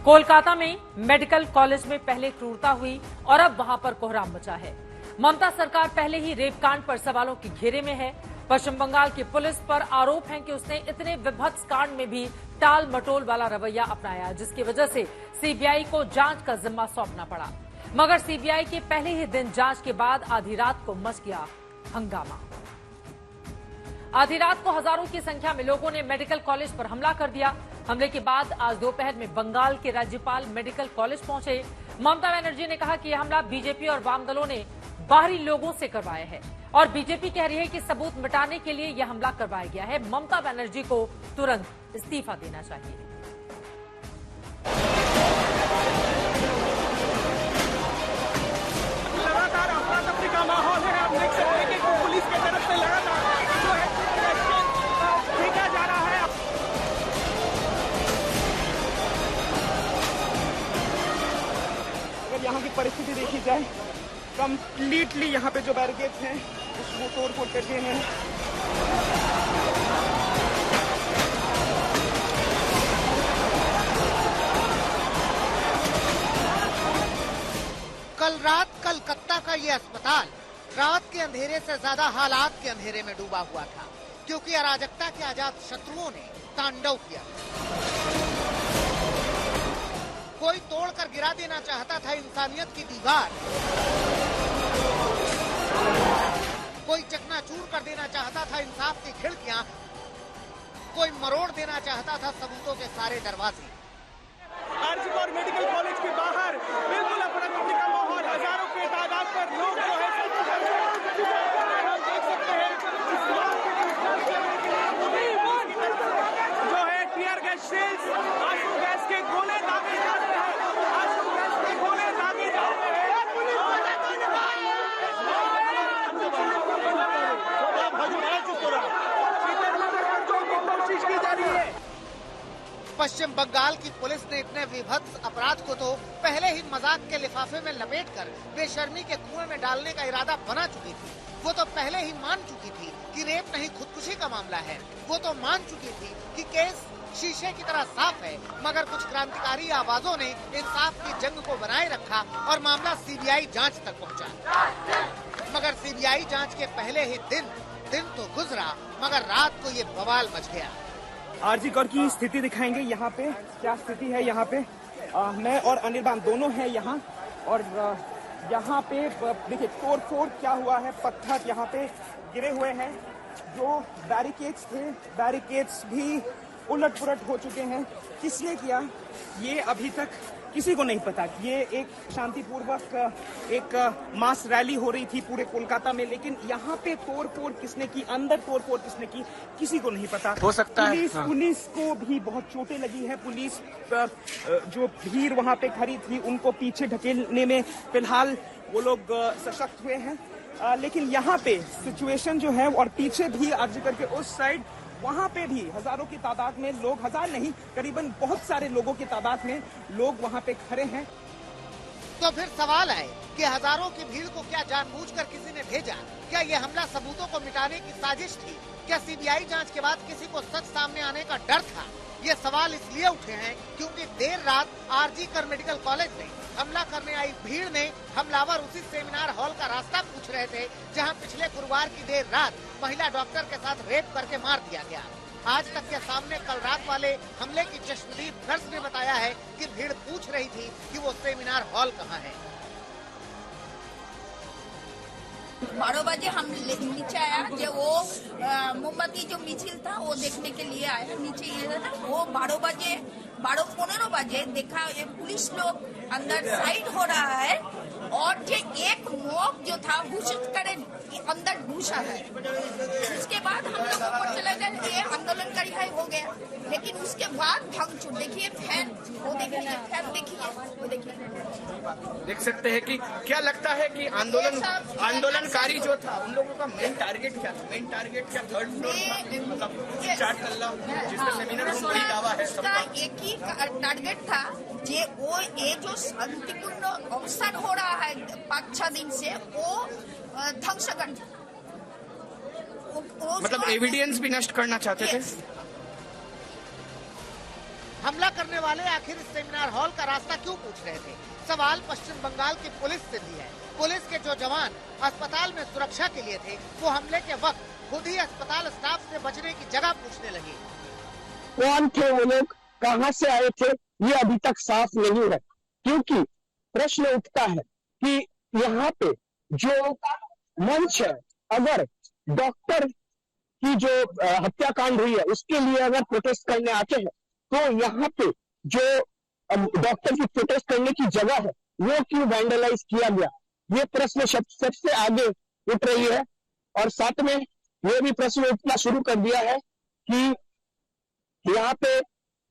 कोलकाता में medical college में पहले क्रूरता हुई और अब वहां पर कोहराम मचा है। ममता सरकार पहले ही रेप कांड पर सवालों के घेरे में है। पश्चिम बंगाल की पुलिस पर आरोप है कि उसने इतने विभत्स कांड में भी टाल मटोल वाला रवैया अपनाया, जिसकी वजह से सीबीआई को जांच का जिम्मा सौंपना पड़ा। मगर सीबीआई के पहले ही दिन जांच के बाद आधी रात को मच गया हंगामा। आधी रात को हजारों की संख्या में लोगों ने मेडिकल कॉलेज पर हमला कर दिया। हमले के बाद आज दोपहर में बंगाल के राज्यपाल मेडिकल कॉलेज पहुंचे। ममता बनर्जी ने कहा कि यह हमला बीजेपी और वाम दलों ने बाहरी लोगों से करवाया है और बीजेपी कह रही है कि सबूत मिटाने के लिए यह हमला करवाया गया है। ममता बनर्जी को तुरंत इस्तीफा देना चाहिए। लगातार अफरा तफरी का माहौल है। आप देख सकते हैं कि पुलिस की तरफ से लगातार जो है फेंका जा रहा है। अगर यहाँ की परिस्थिति देखी जाए, कंप्लीटली यहाँ पे जो बैरिकेड्स हैं उसको तोड़ फोड़ कर दिए हैं। कल रात कलकत्ता का ये अस्पताल रात के अंधेरे से ज्यादा हालात के अंधेरे में डूबा हुआ था, क्योंकि अराजकता के अजात शत्रुओं ने तांडव किया। कोई तोड़कर गिरा देना चाहता था इंसानियत की दीवार, कोई चकनाचूर कर देना चाहता था इंसाफ की खिड़कियां, कोई मरोड़ देना चाहता था सबूतों के सारे दरवाजे। आरजीकर मेडिकल कॉलेज के बाहर बिल्कुल अफरा तफरी का माहौल, हजारों की तादाद पर लोग जो है देख सकते हैं। जो है टीयर गैस शेल्स, आंसू गैस के गोले दागे जा रहे हैं, आंसू गैस के गोले दागे जा रहे हैं। कोशिश की जा रही है। पश्चिम बंगाल की पुलिस ने इतने विभत्स अपराध को तो पहले ही मजाक के लिफाफे में लपेटकर बेशर्मी के कुएं में डालने का इरादा बना चुकी थी। वो तो पहले ही मान चुकी थी कि रेप नहीं खुदकुशी का मामला है। वो तो मान चुकी थी कि केस शीशे की तरह साफ है। मगर कुछ क्रांतिकारी आवाजों ने इंसाफ की जंग को बनाए रखा और मामला सीबीआई जांच तक पहुंचा। मगर सीबीआई जांच के पहले ही दिन तो गुजरा, मगर रात को ये बवाल मच गया। आरजीकर की स्थिति दिखाएंगे। यहाँ पे क्या स्थिति है। यहाँ पे मैं और अनिर्बान दोनों हैं यहाँ, और यहाँ पे देखिए तोड़ फोड़ क्या हुआ है। पत्थर यहाँ पे गिरे हुए हैं। जो बैरिकेड्स थे, बैरिकेड्स भी उलट पुलट हो चुके हैं। किसने किया ये अभी तक किसी को नहीं पता। ये एक शांतिपूर्वक एक मास रैली हो रही थी पूरे कोलकाता में, लेकिन यहाँ पे तोड़ फोड़ किसने की, अंदर तोड़ फोड़ किसने की, किसी को नहीं पता। हो सकता है पुलिस को भी बहुत चोटें लगी है। पुलिस जो भीड़ वहाँ पे खड़ी थी उनको पीछे ढकेलने में फिलहाल वो लोग सशक्त हुए हैं। लेकिन यहाँ पे सिचुएशन जो है, और पीछे भी आरजीकर के उस साइड वहाँ पे भी हजारों की तादाद में लोग, हजार नहीं करीबन बहुत सारे लोगों की तादाद में लोग वहाँ पे खड़े हैं। तो फिर सवाल है कि हजारों की भीड़ को क्या जानबूझकर किसी ने भेजा? क्या ये हमला सबूतों को मिटाने की साजिश थी? क्या सीबीआई जांच के बाद किसी को सच सामने आने का डर था? ये सवाल इसलिए उठे हैं क्योंकि देर रात आरजीकर मेडिकल कॉलेज में हमला करने आई भीड़ ने हमलावर उसी सेमिनार हॉल का रास्ता पूछ रहे थे जहां पिछले गुरुवार की देर रात महिला डॉक्टर के साथ रेप करके मार दिया गया। आज तक के सामने कल रात वाले हमले की चश्मदीद नर्स ने बताया है कि भीड़ पूछ रही थी कि वो सेमिनार हॉल कहाँ है। 12 बजे हम नीचे आया, जो वो मोमबत्ती जो मिছিল था वो देखने के लिए आया नीचे। ये था वो 12:15 बजे देखा ये पुलिस लोग अंदर साइड हो रहा है और जो एक मॉब जो था घोषित करे अंदर घुसा है। उसके बाद हम लोग ऊपर चले गए, ये आंदोलनकारी है हो गया। लेकिन उसके बाद भंगचूर देखिए, फैन वो देखिए, फैन देखिए, वो देखिए। देख सकते हैं कि क्या लगता है कि आंदोलनकारी जो था उन लोगों का मेन टारगेट क्या था? मेन टारगेट क्या थर्ड फ्लोर मतलब 4 तल्ला जिसका सेमिनार रूम वही दावा है सबका? एक ही टारगेट था जे वो ये जो शांतिपूर्ण अवसर हो रहा है 5-6 दिन से, वो ध्वंस कर मतलब एविडेंस भी नष्ट करना चाहते थे। हमला करने वाले आखिर इस सेमिनार हॉल का रास्ता क्यों पूछ रहे थे? सवाल पश्चिम बंगाल की पुलिस से भी है। पुलिस के जो जवान अस्पताल में सुरक्षा के लिए थे, वो हमले के वक्त खुद ही अस्पताल स्टाफ से बचने की जगह पूछने लगे। कौन थे वो लोग, कहां से आए थे, ये अभी तक साफ नहीं है। क्योंकि प्रश्न उठता है कि यहाँ पे जो मंच है, अगर डॉक्टर की जो हत्याकांड हुई है उसके लिए अगर प्रोटेस्ट करने आते हैं, तो यहाँ पे जो डॉक्टर की प्रोटेस्ट करने की जगह है वो क्यों वैंडलाइज किया गया, ये प्रश्न सबसे आगे उठ रही है। और साथ में ये भी प्रश्न उठना शुरू कर दिया है कि यहाँ पे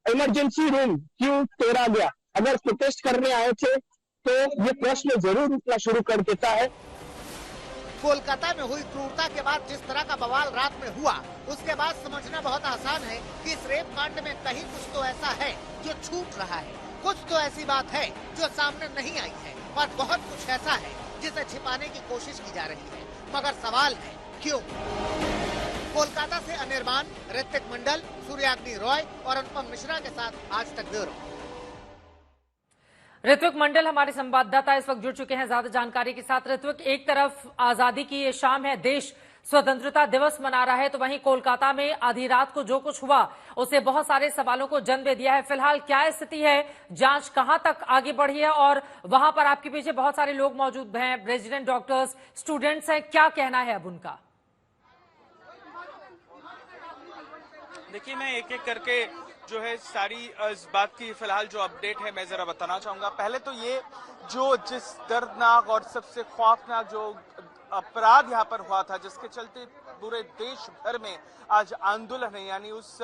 इमरजेंसी रूम क्यों तोड़ा गया। अगर प्रोटेस्ट करने आए थे तो ये प्रश्न जरूर उठना शुरू कर देता है। कोलकाता में हुई क्रूरता के बाद जिस तरह का बवाल रात में हुआ, उसके बाद समझना बहुत आसान है कि इस रेप कांड में कहीं कुछ तो ऐसा है जो छूट रहा है, कुछ तो ऐसी बात है जो सामने नहीं आई है, और बहुत कुछ ऐसा है जिसे छिपाने की कोशिश की जा रही है। मगर सवाल है क्यों? कोलकाता से अनिर्बान, ऋतिक मंडल, सूर्याग्नि रॉय और अनुपम मिश्रा के साथ आज तक ब्यूरो। ऋत्विक मंडल हमारे संवाददाता इस वक्त जुड़ चुके हैं ज्यादा जानकारी के साथ। ऋत्विक, एक तरफ आजादी की ये शाम है, देश स्वतंत्रता दिवस मना रहा है, तो वहीं कोलकाता में आधी रात को जो कुछ हुआ उसे बहुत सारे सवालों को जन्म दे दिया है। फिलहाल क्या स्थिति है, जांच कहां तक आगे बढ़ी है, और वहां पर आपके पीछे बहुत सारे लोग मौजूद हैं, रेजिडेंट डॉक्टर्स, स्टूडेंट्स हैं, क्या कहना है अब उनका? देखिए, मैं एक एक करके जो है सारी इस बात की फिलहाल जो अपडेट है मैं जरा बताना चाहूंगा। पहले तो ये जो जिस दर्दनाक और सबसे खौफनाक जो अपराध यहाँ पर हुआ था, जिसके चलते पूरे देश भर में आज आंदोलन है, यानी उस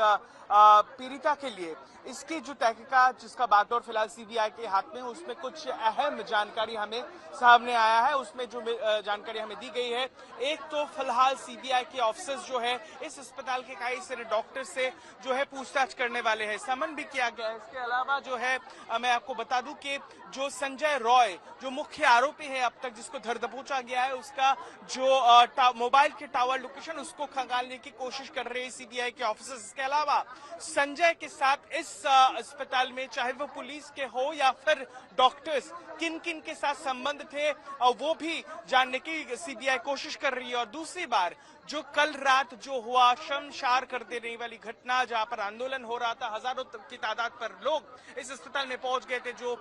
पीड़िता के लिए, इसकी जो तहकीकात जिसका बागडोर फिलहाल सीबीआई के हाथ में, उसमें कुछ अहम जानकारी हमें सामने आया है। उसमें जो जानकारी हमें दी गई है, एक तो फिलहाल सीबीआई के ऑफिसर्स जो है इस अस्पताल के कई सारे डॉक्टर से जो है पूछताछ करने वाले हैं, समन भी किया गया है। इसके अलावा जो है मैं आपको बता दूं कि जो संजय रॉय जो मुख्य आरोपी है अब तक, जिसको धर दबोचा गया है, उसका जो मोबाइल के टावर लोकेशन उसको खंगालने की कोशिश कर रहे हैं सीबीआई के ऑफिसर्स। इसके अलावा संजय के साथ इस अस्पताल में चाहे वो पुलिस के हो या फिर डॉक्टर्स, किन किन के साथ संबंध थे और वो भी जानने की सीबीआई कोशिश कर रही है। और दूसरी बार जो कल रात जो हुआ शर्मसार कर देने वाली घटना, जहां पर आंदोलन हो रहा था, हजारों की तादाद पर लोग इस अस्पताल में पहुंच गए थे, जो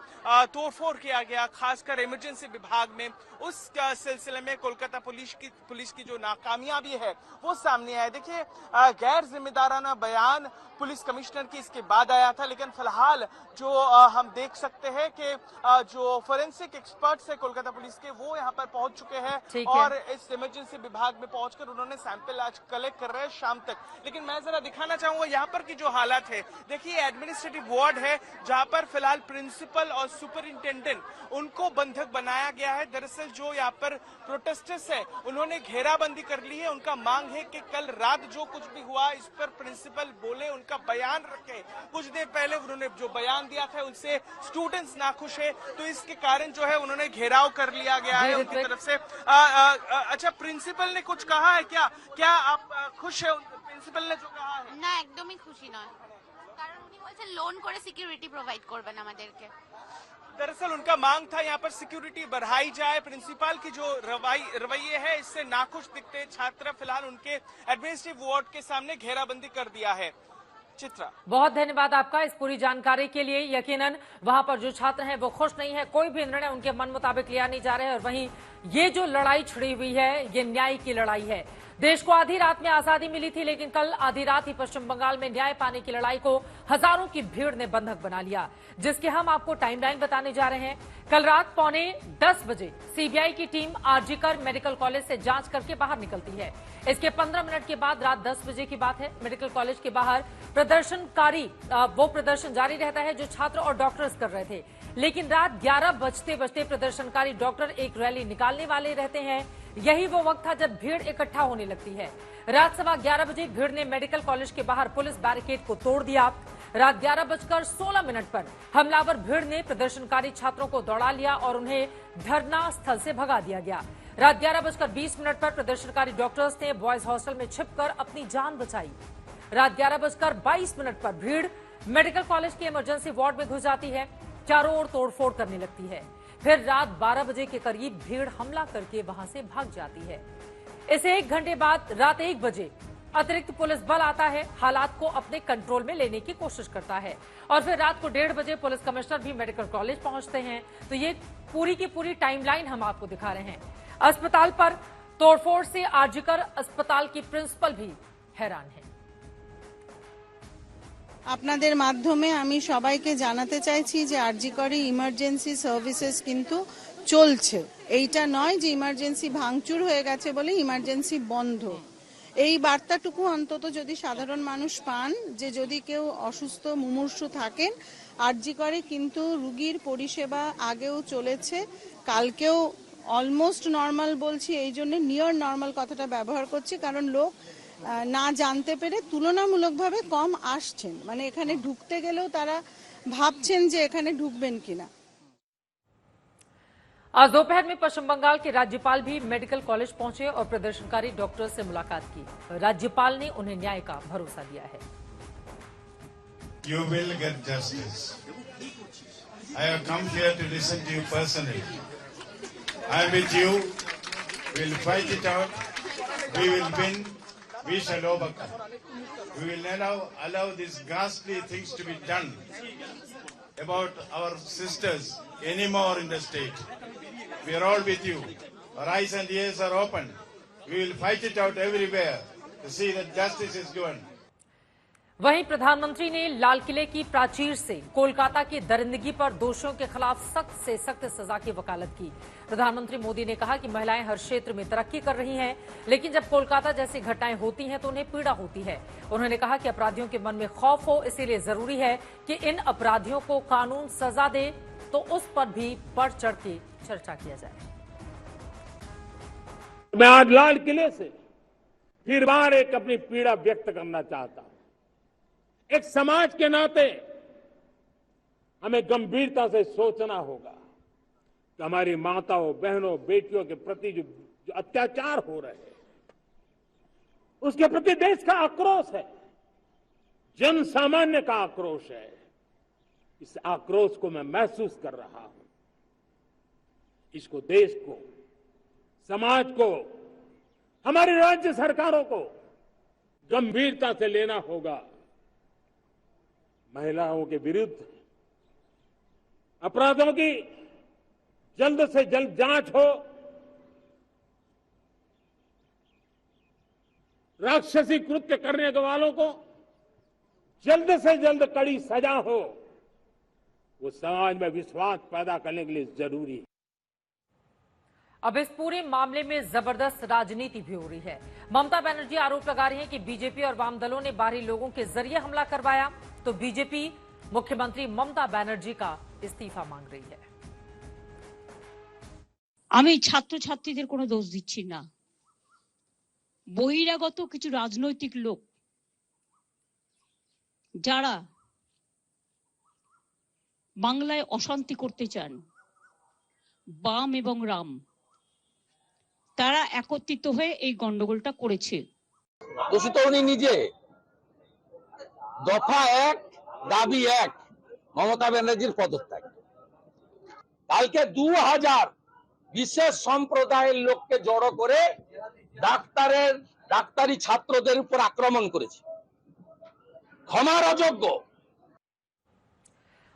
तोड़फोड़ किया गया खासकर इमरजेंसी विभाग में, उस सिलसिले में कोलकाता पुलिस की जो नाकामयाबी है वो सामने आया। देखिए, गैर जिम्मेदाराना बयान पुलिस कमिश्नर की इसके बाद आया था, लेकिन फिलहाल जो हम देख सकते हैं कि जो फोरेंसिक एक्सपर्ट्स है कोलकाता पुलिस के, वो यहाँ पर पहुंच चुके हैं और इस इमरजेंसी विभाग में पहुंचकर उन्होंने सैंपल आज कलेक्ट कर रहे हैं शाम तक। लेकिन मैं जरा दिखाना चाहूंगा यहाँ पर की जो हालात है। देखिए, एडमिनिस्ट्रेटिव वार्ड है जहां पर फिलहाल प्रिंसिपल और सुपरिंटेंडेंट उनको बंधक बनाया गया है। दरअसल जो यहाँ पर प्रोटेस्टर्स है उन्होंने घेराबंदी कर ली है। उनका मांग है कि कल रात जो कुछ भी हुआ इस पर प्रिंसिपल बोले, उनका बयान रखे। कुछ देर पहले उन्होंने जो बयान दिया था उनसे स्टूडेंट्स नाखुश है, तो इसके कारण जो है उन्होंने घेराव कर लिया गया है उनकी तरफ से। अच्छा, प्रिंसिपल ने कुछ कहा है क्या आप खुश है प्रिंसिपल ने जो कहा है? না, একদমই খুশি নয়, কারণ উনি বলছেন লোন করে সিকিউরিটি প্রোভাইড করবেন আমাদেরকে। दरअसल उनका मांग था यहाँ पर सिक्योरिटी बढ़ाई जाए। प्रिंसिपल की जो रवैये है इससे नाखुश दिखते छात्र फिलहाल उनके एडमिनिस्ट्रेटिव वार्ड के सामने घेराबंदी कर दिया है। चित्रा, बहुत धन्यवाद आपका इस पूरी जानकारी के लिए। यकीनन वहां पर जो छात्र हैं वो खुश नहीं है, कोई भी निर्णय उनके मन मुताबिक लिया नहीं जा रहा है। और वहीं ये जो लड़ाई छिड़ी हुई है ये न्याय की लड़ाई है। देश को आधी रात में आजादी मिली थी, लेकिन कल आधी रात ही पश्चिम बंगाल में न्याय पाने की लड़ाई को हजारों की भीड़ ने बंधक बना लिया, जिसके हम आपको टाइमलाइन बताने जा रहे हैं। कल रात 9:45 बजे सीबीआई की टीम आरजीकर मेडिकल कॉलेज से जांच करके बाहर निकलती है। इसके 15 मिनट के बाद रात 10 बजे की बात है, मेडिकल कॉलेज के बाहर प्रदर्शनकारी वो प्रदर्शन जारी रहता है जो छात्र और डॉक्टर्स कर रहे थे। लेकिन रात 11 बजते बजते प्रदर्शनकारी डॉक्टर एक रैली निकालने वाले रहते हैं। यही वो वक्त था जब भीड़ इकट्ठा होने लगती है। रात 11:15 बजे भीड़ ने मेडिकल कॉलेज के बाहर पुलिस बैरिकेड को तोड़ दिया। रात 11:16 पर हमलावर भीड़ ने प्रदर्शनकारी छात्रों को दौड़ा लिया और उन्हें धरना स्थल से भगा दिया गया। रात 11:20 पर प्रदर्शनकारी डॉक्टर्स ने बॉयज हॉस्टल में छिपकर अपनी जान बचाई। रात 11:22 पर भीड़ मेडिकल कॉलेज के इमरजेंसी वार्ड में घुस जाती है, चारों ओर तोड़फोड़ करने लगती है। फिर रात 12 बजे के करीब भीड़ हमला करके वहां से भाग जाती है। इसे 1 घंटे बाद रात 1 बजे अतिरिक्त पुलिस बल आता है, हालात को अपने कंट्रोल में लेने की कोशिश करता है और फिर रात को 1:30 बजे पुलिस कमिश्नर भी मेडिकल कॉलेज पहुंचते हैं। तो ये पूरी की पूरी टाइमलाइन हम आपको दिखा रहे हैं। अस्पताल पर तोड़फोड़ से आरजीकर अस्पताल की प्रिंसिपल भी हैरान है। আপনাদের মাধ্যমে আমি সবাইকে জানাতে চাইছি যে আরজি করে ইমার্জেন্সি সার্ভিসেস কিন্তু চলছে। এইটা নয় যে ইমার্জেন্সি ভাঙচুর হয়ে গেছে বলে ইমার্জেন্সি বন্ধ। এই বার্তাটুকু অন্তত যদি সাধারণ মানুষ পান যে যদি কেউ অসুস্থ মুমূর্ষু থাকেন, আরজি করে কিন্তু রোগীর পরিষেবা আগেও চলেছে, কালকেও অলমোস্ট নর্মাল বলছি এই জন্য নিয়ার নর্মাল কথাটা ব্যবহার করছি, কারণ লোক না জানতে পেরে তুলনামূলকভাবে কম আসছেন, মানে এখানে ঢুকতে গেলেও তারা ভাবছেন যে এখানে ঢুকবেন কিনা। आज दोपहर में पश्चिम बंगाल के राज्यपाल भी मेडिकल कॉलेज पहुंचे और प्रदर्शनकारी डॉक्टर से मुलाकात की। राज्यपाल ने उन्हें न्याय का भरोसा दिया है। You will get justice. I have come here to listen to you personally. I am with you. We will fight it out. We will win. We shall overcome. We will not allow these ghastly things to be done about our sisters anymore in the state. We are all with you. Our eyes and ears are open. We will fight it out everywhere to see that justice is given. वहीं प्रधानमंत्री ने लाल किले की प्राचीर से कोलकाता की दरिंदगी पर दोषियों के खिलाफ सख्त से सख्त सजा की वकालत की। प्रधानमंत्री मोदी ने कहा कि महिलाएं हर क्षेत्र में तरक्की कर रही हैं, लेकिन जब कोलकाता जैसी घटनाएं होती हैं तो उन्हें पीड़ा होती है। उन्होंने कहा कि अपराधियों के मन में खौफ हो, इसीलिए जरूरी है कि इन अपराधियों को कानून सजा दे, तो उस पर भी बढ़ चढ़ के चर्चा किया जाए। मैं आज लाल किले से फिर बार एक अपनी पीड़ा व्यक्त करना चाहता हूं। एक समाज के नाते हमें गंभीरता से सोचना होगा कि हमारी माताओं, बहनों, बेटियों के प्रति जो अत्याचार हो रहे हैं, उसके प्रति देश का आक्रोश है, जन सामान्य का आक्रोश है। इस आक्रोश को मैं महसूस कर रहा हूं। इसको देश को, समाज को, हमारी राज्य सरकारों को गंभीरता से लेना होगा। महिलाओं के विरुद्ध अपराधों की जल्द से जल्द जांच हो, राक्षसी कृत्य करने वालों को जल्द से जल्द कड़ी सजा हो, वो समाज में विश्वास पैदा करने के लिए जरूरी है। अब इस पूरे मामले में जबरदस्त राजनीति भी हो रही है। ममता बनर्जी आरोप लगा रही हैं कि बीजेपी और वाम दलों ने बाहरी लोगों के जरिए हमला करवाया, तो बीजेपी मुख्यमंत्री ममता बनर्जी का इस्तीफा मांग रही है। আমি ছাত্রছাত্রীদের কোনো দোষ দিচ্ছি না, বহিরাগত কিছু রাজনৈতিক লোক যারা বাংলায় অশান্তি করতে চান, বাম এবং রাম, তারা একত্রিত হয়ে এই গন্ডগোলটা করেছে। দোষী তো উনি নিজে। দফা 1 দাবি 1 মমতা ব্যানার্জির পদত্যাগ। কালকে 2000 বিশেষ সম্প্রদায়ের লোককে জড়ো করে ডাক্তারি ছাত্রদের উপর আক্রমণ করেছে, ক্ষমার অযোগ্য।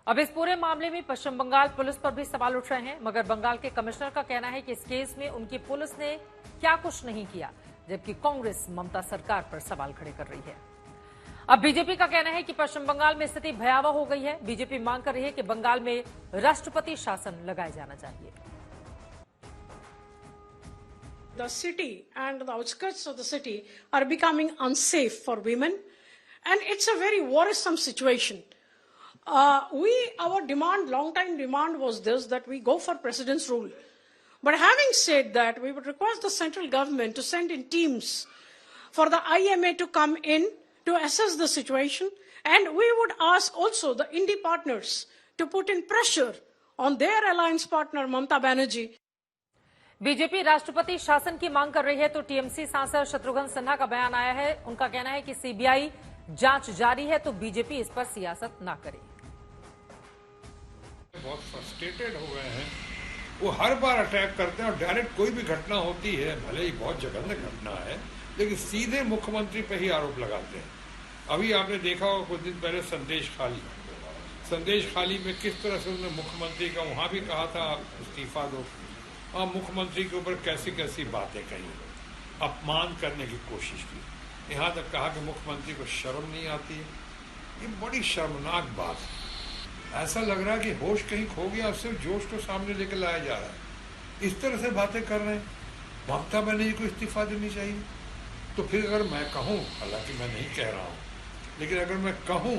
अब इस पूरे मामले में पश्चिम बंगाल पुलिस पर भी सवाल उठ रहे हैं, मगर बंगाल के कमिश्नर का कहना है कि इस केस में उनकी पुलिस ने क्या कुछ नहीं किया, जबकि कांग्रेस ममता सरकार पर सवाल खड़े कर रही है। अब बीजेपी का कहना है कि पश्चिम बंगाल में स्थिति भयावह हो गई है। बीजेपी मांग कर रही है कि बंगाल में राष्ट्रपति शासन लगाया जाना चाहिए। The city and the outskirts of the city are becoming unsafe for women, and it's a very worrisome situation. Our demand, long-time demand was this, that we go for president's rule. But having said that, we would request the central government to send in teams for the IMA to come in to assess the situation, and we would ask also the Indie partners to put in pressure on their alliance partner Mamata Banerjee. BJP राष्ट्रपति शासन की मांग कर रही है, तो TMC सांसद शत्रुघ्न सिन्हा का बयान आया है। उनका कहना है कि सीबीआई जांच जारी है तो बीजेपी इस पर सियासत ना करे। बहुत फ्रस्ट्रेटेड हो गए हैं, वो हर बार अटैक करते हैं और डायरेक्ट कोई भी घटना होती है, भले ही बहुत जघन्य घटना है, लेकिन सीधे मुख्यमंत्री पे ही आरोप लगाते हैं। अभी आपने देखा होगा कुछ दिन पहले संदेश खाली में किस तरह से उन्होंने मुख्यमंत्री का वहां भी कहा था इस्तीफा दो, और मुख्यमंत्री के ऊपर कैसी कैसी बातें कही, अपमान करने की कोशिश की, यहाँ तक कहा कि मुख्यमंत्री को शर्म नहीं आती है। ये बड़ी शर्मनाक बात है। ऐसा लग रहा है कि होश कहीं खो गया, सिर्फ जोश को सामने लेकर लाया जा रहा है। इस तरह से बातें कर रहे हैं। ममता बनर्जी को इस्तीफा देनी चाहिए। तो फिर अगर मैं कहूँ, हालांकि मैं नहीं कह रहा हूँ, लेकिन अगर मैं कहूँ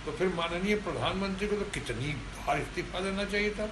तो फिर माननीय प्रधानमंत्री को तो कितनी बार इस्तीफा देना चाहिए था।